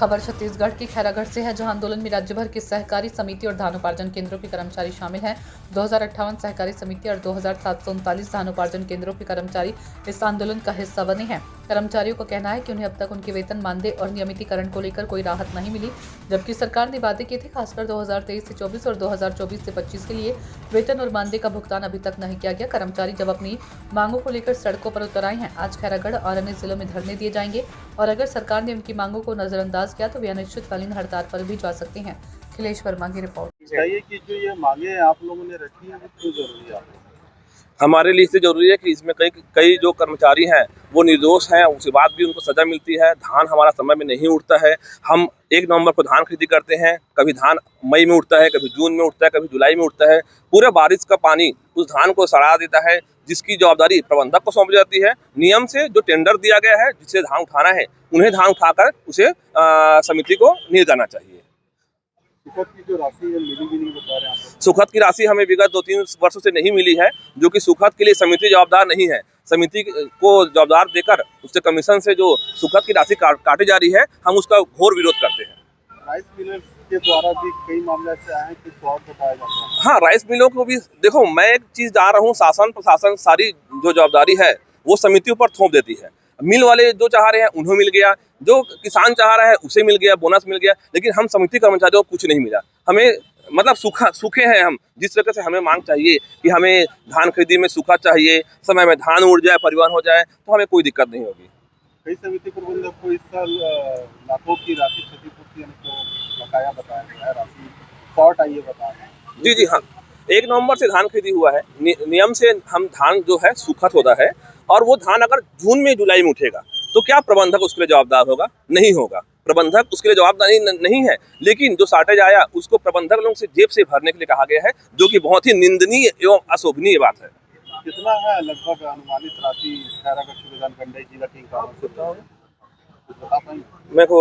खबर छत्तीसगढ़ के खैरागढ़ से है, जहां आंदोलन में राज्य भर के सहकारी समिति और धान उपार्जन केंद्रों के कर्मचारी शामिल हैं। 2058 सहकारी समिति और 2739 धान उपार्जन केंद्रों के कर्मचारी इस आंदोलन का हिस्सा बने हैं। कर्मचारियों का कहना है कि उन्हें अब तक उनके वेतन, मानदेय और नियमितीकरण को लेकर कोई राहत नहीं मिली, जबकि सरकार ने वादे किए थे। खासकर 2023 से 24 और 2024 से 25 के लिए वेतन और मानदेय का भुगतान अभी तक नहीं किया गया। कर्मचारी जब अपनी मांगों को लेकर सड़कों पर उतर आए हैं। आज खैरागढ़ और अन्य जिलों में धरने दिए जाएंगे और अगर सरकार ने उनकी मांगों को नजरअंदाज किया तो वे अनिश्चितकालीन हड़ताल पर भी जा सकते हैं। अखिलेश वर्मा की रिपोर्ट। बताइए कि जो ये मांगे आप लोगों ने रखी है वो क्यों जरूरी है आप लोगों को? हमारे लिए इसलिए जरूरी है कि इसमें कई जो कर्मचारी हैं वो निर्दोष हैं, उसके बाद भी उनको सजा मिलती है। धान हमारा समय में नहीं उठता है। हम 1 नवंबर को धान खरीदी करते हैं, कभी धान मई में उठता है, कभी जून में उठता है, कभी जुलाई में उठता है। पूरे बारिश का पानी उस धान को सड़ा देता है, जिसकी जवाबदारी प्रबंधक को सौंप जाती है। नियम से जो टेंडर दिया गया है, जिससे धान उठाना है, उन्हें धान उठाकर उसे समिति को ले जाना चाहिए। सुखद की जो राशि है मिली भी नहीं बता रहे हैं। सुखद की राशि हमें विगत 2-3 वर्षों से नहीं मिली है, जो कि सुखद के लिए समिति जवाबदार नहीं है। समिति को जवाबदार देकर उससे कमीशन से जो सुखद की राशि काटी जा रही है, हम उसका घोर विरोध करते हैं। राइस मिलर्स के द्वारा भी कई मामले ऐसे आए हैं कि फ्रॉड बताया जाता है। हाँ, राइस मिलों को भी देखो, मैं एक चीज जा रहा हूँ, शासन प्रशासन सारी जो जवाबदारी है वो समितियों पर थोप देती है। मिल वाले जो चाह रहे हैं उन्हें मिल गया, जो किसान चाह रहा है उसे मिल गया, बोनस मिल गया, लेकिन हम समिति कर्मचारियों को कुछ नहीं मिला। हमें मतलब सूखे हैं हम। जिस तरह से हमें मांग चाहिए कि हमें धान खरीदी में सूखा चाहिए, समय में धान उड़ जाए, परिवहन हो जाए, तो हमें कोई दिक्कत नहीं होगी। कई समिति प्रबंधक को इस साल लाखों की राशि क्षतिपूर्ति को बकाया बताया गया है, राशि शॉर्ट आई है बता रहे हैं। जी हाँ, 1 नवंबर से धान खरीदी हुआ है। नियम से हम धान जो है सुखद होता है, और वो धान अगर जून में जुलाई में उठेगा तो क्या प्रबंधक उसके लिए जवाबदार होगा? नहीं होगा। प्रबंधक उसके लिए जवाबदार नहीं है, लेकिन जो शार्टेज आया उसको प्रबंधक लोगों से जेब से भरने के लिए कहा गया है, जो कि बहुत ही निंदनीय एवं अशोभनीय बात है। कितना है लगभग अनुमानित राशि खैरागढ़ सूबेदार गंडई जिला के काम से बता पाएंगे? मेरे को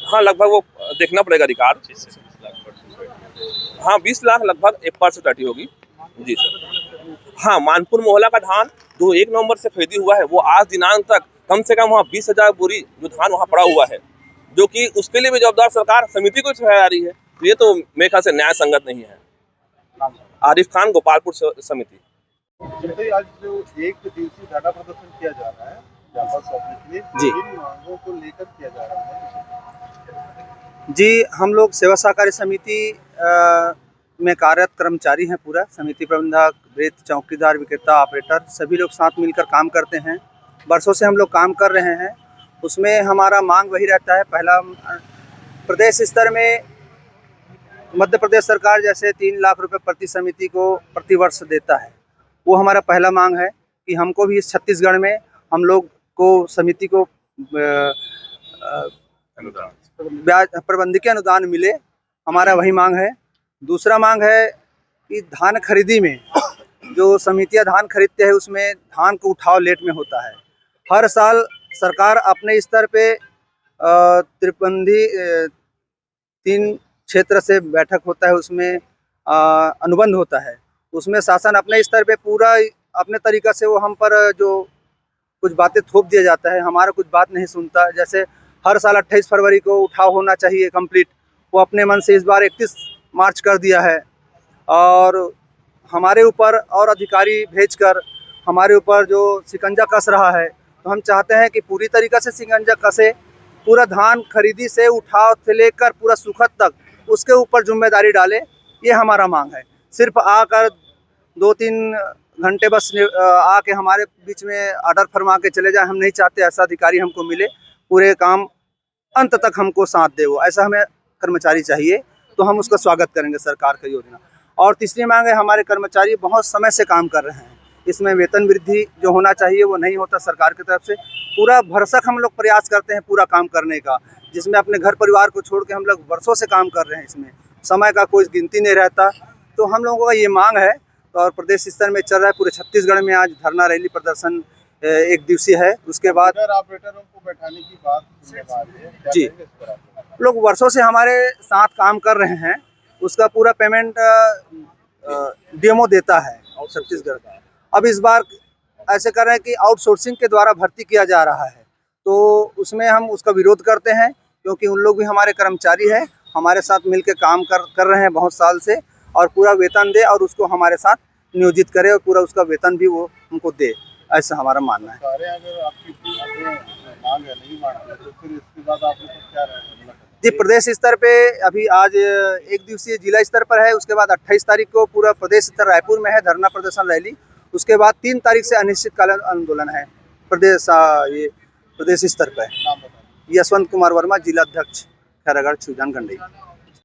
हाँ लगभग वो देखना पड़ेगा रिकॉर्ड। हाँ 20 लाख लगभग एक पर से टटी होगी जी सर। हाँ, मानपुर मोहल्ला का धान जो 1 नवंबर से खरीदी हुआ है, वो आज दिनांक तक कम से कम वहाँ 20,000 बोरी जो धान वहाँ पड़ा हुआ है, जो कि उसके लिए भी जवाबदार सरकार समिति को ठहरा रही है। तो ये तो मेरे ख्याल से न्याय संगत नहीं है। आरिफ खान, गोपालपुर समिति। आज जो एक दिवसीय धरना प्रदर्शन किया जा रहा है के लिए, जी मांगों को लेकर किया जा रहा है जी, हम लोग सेवा सहकारी समिति में कार्यरत कर्मचारी हैं। पूरा समिति प्रबंधक, वृत्त, चौकीदार, विक्रेता, ऑपरेटर सभी लोग साथ मिलकर काम करते हैं। वर्षों से हम लोग काम कर रहे हैं। उसमें हमारा मांग वही रहता है। पहला, प्रदेश स्तर में मध्य प्रदेश सरकार जैसे 3 लाख रुपए प्रति समिति को प्रति वर्ष देता है, वो हमारा पहला मांग है कि हमको भी इस छत्तीसगढ़ में हम लोग को समिति को ब्याज प्रबंधकीय अनुदान मिले, हमारा वही मांग है। दूसरा मांग है कि धान खरीदी में जो समितियां धान खरीदते हैं उसमें धान को उठाव लेट में होता है। हर साल सरकार अपने स्तर पे त्रिपंधी 3 क्षेत्र से बैठक होता है, उसमें अनुबंध होता है। उसमें शासन अपने स्तर पे पूरा अपने तरीक़ा से वो हम पर जो कुछ बातें थोप दिया जाता है, हमारा कुछ बात नहीं सुनता। जैसे हर साल 28 फरवरी को उठाव होना चाहिए कंप्लीट, वो अपने मन से इस बार 31 मार्च कर दिया है, और हमारे ऊपर और अधिकारी भेजकर हमारे ऊपर जो शिकंजा कस रहा है। तो हम चाहते हैं कि पूरी तरीक़ा से शिकंजा कसे, पूरा धान खरीदी से उठाव से लेकर पूरा सुखद तक उसके ऊपर जिम्मेदारी डाले। ये हमारा मांग है। सिर्फ आकर 2-3 घंटे बस आके हमारे बीच में ऑर्डर फरमा के चले जाए, हम नहीं चाहते ऐसा अधिकारी हमको मिले। पूरे काम अंत तक हमको साथ दे, वो ऐसा हमें कर्मचारी चाहिए, तो हम उसका स्वागत करेंगे सरकार का योजना। और तीसरी मांग है, हमारे कर्मचारी बहुत समय से काम कर रहे हैं, इसमें वेतन वृद्धि जो होना चाहिए वो नहीं होता सरकार की तरफ से। पूरा भरसक हम लोग प्रयास करते हैं पूरा काम करने का, जिसमें अपने घर परिवार को छोड़ के हम लोग वर्षों से काम कर रहे हैं। इसमें समय का कोई गिनती नहीं रहता। तो हम लोगों का ये मांग है, और प्रदेश स्तर में चल रहा है। पूरे छत्तीसगढ़ में आज धरना रैली प्रदर्शन 1 दिवसीय है। उसके बाद ऑपरेटरों को बैठाने की बात जी, लोग वर्षों से हमारे साथ काम कर रहे हैं, उसका पूरा पेमेंट डीएमओ देता है छत्तीसगढ़ का। अब इस बार ऐसे कर रहे हैं कि आउटसोर्सिंग के द्वारा भर्ती किया जा रहा है, तो उसमें हम उसका विरोध करते हैं, क्योंकि उन लोग भी हमारे कर्मचारी है, हमारे साथ मिलकर काम कर रहे हैं बहुत साल से, और पूरा वेतन दे और उसको हमारे साथ नियोजित करे और पूरा उसका वेतन भी वो हमको दे, ऐसा हमारा मानना है। सारे अगर आपकी मांग है नहीं मानते तो फिर इसके बाद आप लोग को क्या रहेगा? जी, प्रदेश स्तर पे अभी आज एक दिवसीय जिला स्तर पर है, उसके बाद 28 तारीख को पूरा प्रदेश स्तर रायपुर में है धरना प्रदर्शन रैली, उसके बाद 3 तारीख से अनिश्चितकालीन आंदोलन है ये प्रदेश स्तर पर। नाम बताइए। यशवंत कुमार वर्मा, जिला अध्यक्ष खैरागढ़ छुजान गंडई।